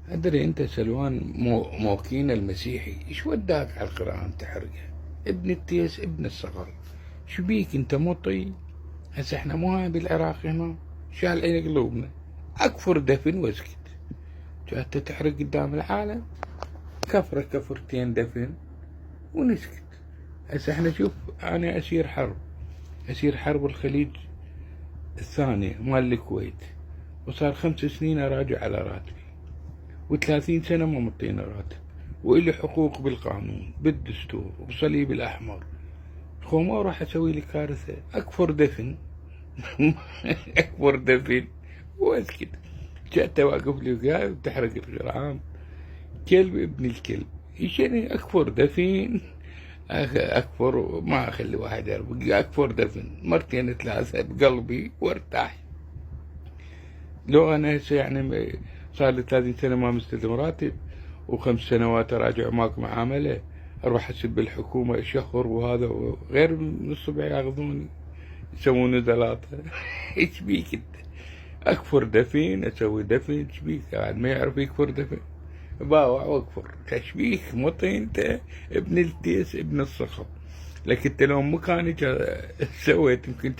أدري أنت سلوان موكينا المسيحي إيش وداك على القرآن تحرقه؟ ابن التيس ابن الصغر، شبيك أنت مطي؟ هسه احنا مو هاي بالعراق هنا شال عين قلوبنا، أكفر دفن واسكت. جات تحرق قدام العالم، كفرة كفرتين دفن ونسكت. هسه احنا شوف، أنا أسير حرب الخليج الثانية مال الكويت، وصار 5 سنين أراجع على راتبي، و30 سنة ما مطينا راتب، وإلي حقوق بالقانون بالدستور وبصليب الأحمر. خو ما راح أسوي لي كارثة، أكفر دفن. أكفر دفن وأسكت. جأت واقف لي وقاعد تحرق القرآن، كلب ابن الكلب. يشني أكفر دفن، أكفر ما أخلي واحد يربق، أكفر دفن مرتين 3 بقلبي وارتاح. لو أنا هسه يعني صار لي 30 سنة ما مستلم راتب، و5 سنوات أراجع ماك معاملة، أروح أسب الحكومة أشهر، وهذا غير من الصبح ياخذوني يسوون زلاطة. إيش بيك أنت؟ أكفر دفن، أسوي دفن، إيش بيك؟ بعد ما يعرف يكفر دفن باوع واكفر. إيش بيك مطي أنت؟ ابن التيس ابن الصخب. لكن أنت لو مكاني سويت يمكن